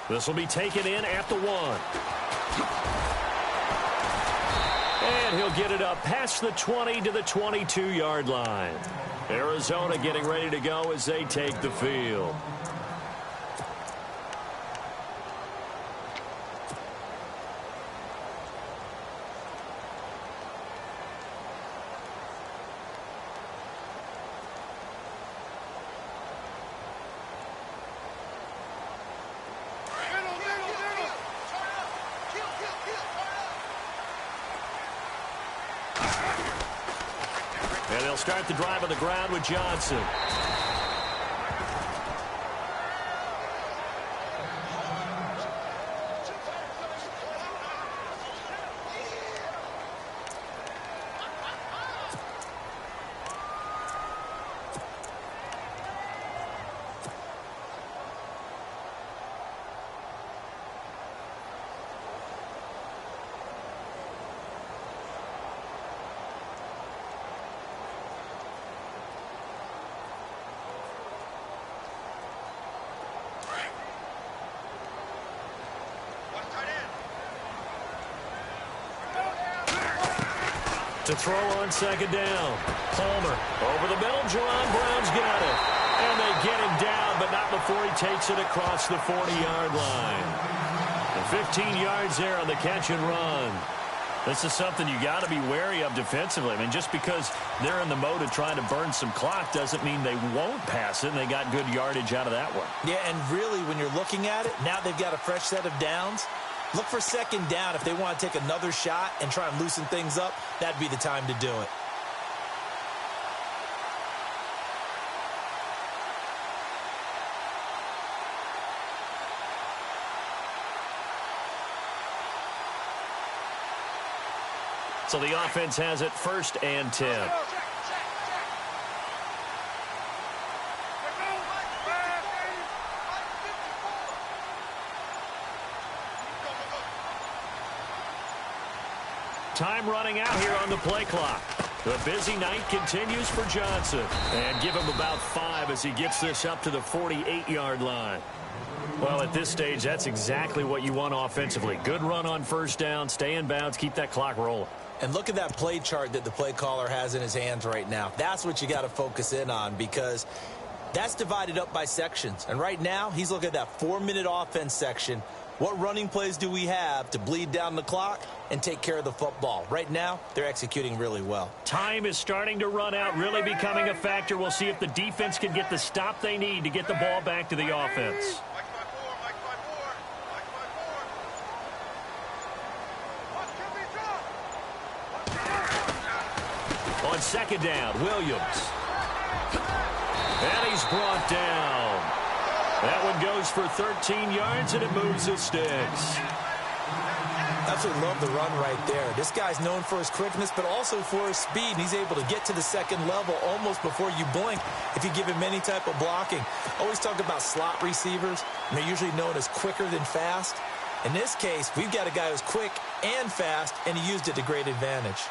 This will be taken in at the 1. And he'll get it up past the 20 to the 22-yard line. Arizona getting ready to go as they take the field. And they'll start the drive on the ground with Johnson. To throw on second down. Palmer over the middle. Jerron Brown's got it. And they get him down, but not before he takes it across the 40-yard line. And 15 yards there on the catch and run. This is something you got to be wary of defensively. I mean, just because they're in the mode of trying to burn some clock doesn't mean they won't pass it, and they got good yardage out of that one. Yeah, and really, when you're looking at it, now they've got a fresh set of downs. Look for second down. If they want to take another shot and try and loosen things up, that'd be the time to do it. So the offense has it 1st and 10. Time running out here on the play clock. The busy night continues for Johnson. And give him about 5 as he gets this up to the 48-yard line. Well, at this stage, that's exactly what you want offensively. Good run on 1st down, stay in bounds, keep that clock rolling. And look at that play chart that the play caller has in his hands right now. That's what you got to focus in on, because that's divided up by sections. And right now, he's looking at that 4-minute offense section. What running plays do we have to bleed down the clock and take care of the football? Right now, they're executing really well. Time is starting to run out, really becoming a factor. We'll see if the defense can get the stop they need to get the ball back to the offense. On second down, Williams. And he's brought down. That one goes for 13 yards, and it moves the sticks. Absolutely love the run right there. This guy's known for his quickness, but also for his speed. He's able to get to the second level almost before you blink if you give him any type of blocking. Always talk about slot receivers, and they're usually known as quicker than fast. In this case, we've got a guy who's quick and fast, and he used it to great advantage.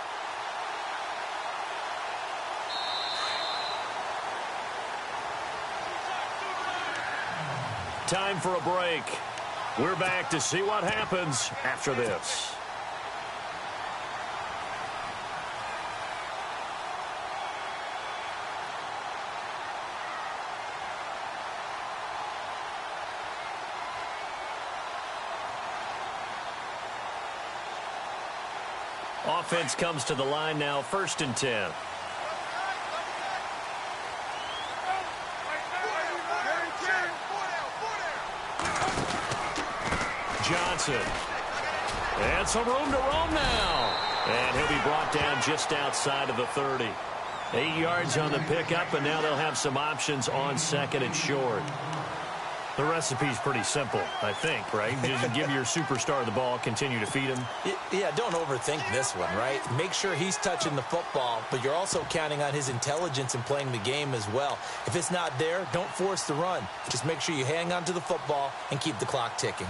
Time for a break. We're back to see what happens after this. Offense comes to the line now, 1st and 10. Johnson. And some room to roam now. And he'll be brought down just outside of the 30. 8 yards on the pickup, and now they'll have some options on 2nd and short. The recipe's pretty simple, I think, right? Just give your superstar the ball, continue to feed him. Yeah, don't overthink this one, right? Make sure he's touching the football, but you're also counting on his intelligence in playing the game as well. If it's not there, don't force the run. Just make sure you hang on to the football and keep the clock ticking.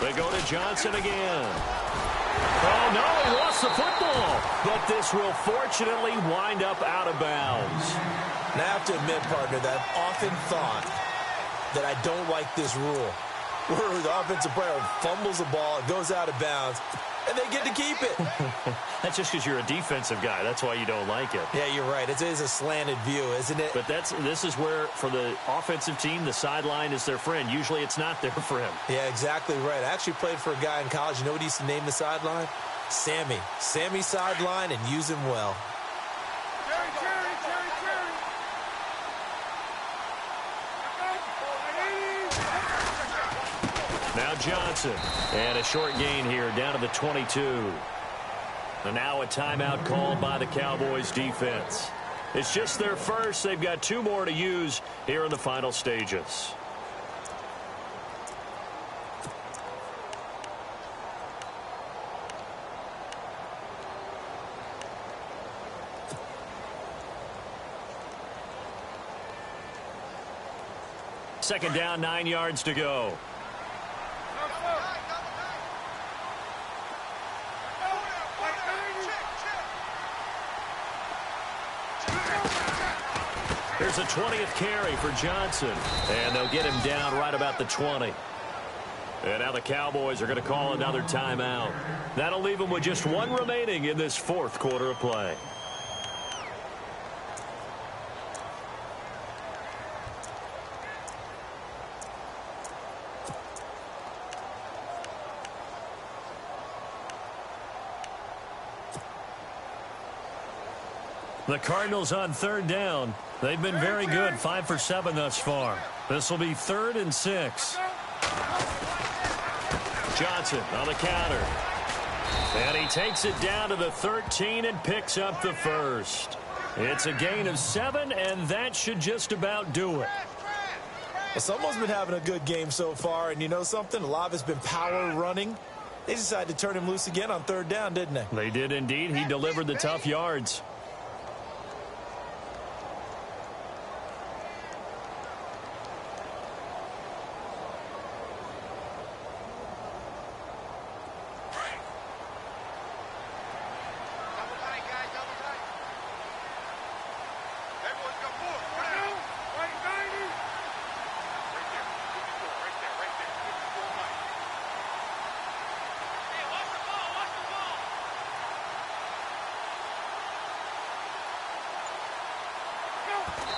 They go to Johnson again. Oh, no, he lost the football. But this will fortunately wind up out of bounds. Now, I have to admit, partner, that I've often thought that I don't like this rule, where the offensive player fumbles the ball, it goes out of bounds, and they get to keep it. That's just because you're a defensive guy. That's why you don't like it. Yeah, you're right. It is a slanted view, isn't it? But this is where, for the offensive team, the sideline is their friend. Usually it's not there for him. Yeah, exactly right. I actually played for a guy in college. You know what he used to name the sideline? Sammy. Sammy sideline, and use him well. Now Johnson, and a short gain here down to the 22. And now a timeout called by the Cowboys defense. It's just their first. They've got 2 more to use here in the final stages. Second down, 9 yards to go. There's a 20th carry for Johnson, and they'll get him down right about the 20. And now the Cowboys are going to call another timeout. That'll leave them with just 1 remaining in this 4th quarter of play. The Cardinals on 3rd down. They've been very good, 5 for 7 thus far. This will be 3rd and 6. Johnson on the counter. And he takes it down to the 13 and picks up the first. It's a gain of 7, and that should just about do it. Well, someone's been having a good game so far, and you know something? A lot of it's been power running. They decided to turn him loose again on 3rd down, didn't they? They did indeed. He delivered the tough yards.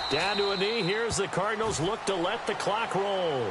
Down to a knee. Here's the Cardinals look to let the clock roll.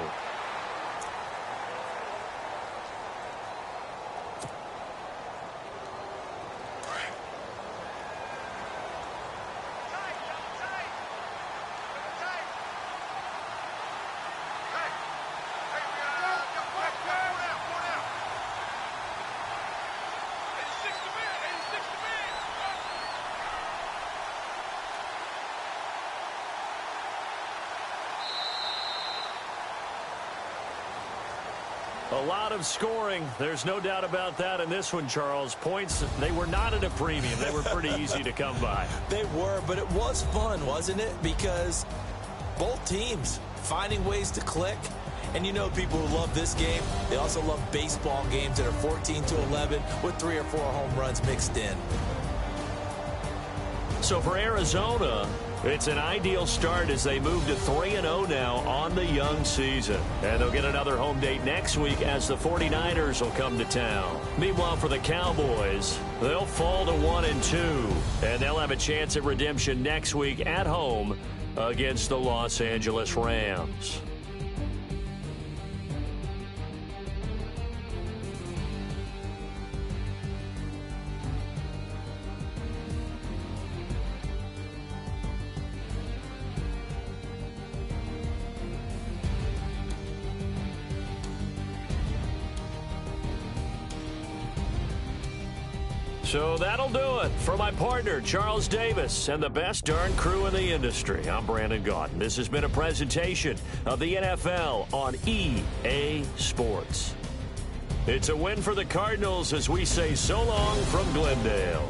A lot of scoring. There's no doubt about that in this one, Charles. Points, they were not at a premium. They were pretty easy to come by. They were, but it was fun, wasn't it? Because both teams finding ways to click. And you know people who love this game, they also love baseball games that are 14-11 with 3 or 4 home runs mixed in. So for Arizona, it's an ideal start as they move to 3-0 now on the young season. And they'll get another home date next week as the 49ers will come to town. Meanwhile, for the Cowboys, they'll fall to 1-2. And they'll have a chance at redemption next week at home against the Los Angeles Rams. So that'll do it. For my partner, Charles Davis, and the best darn crew in the industry, I'm Brandon Gaudin. This has been a presentation of the NFL on EA Sports. It's a win for the Cardinals as we say so long from Glendale.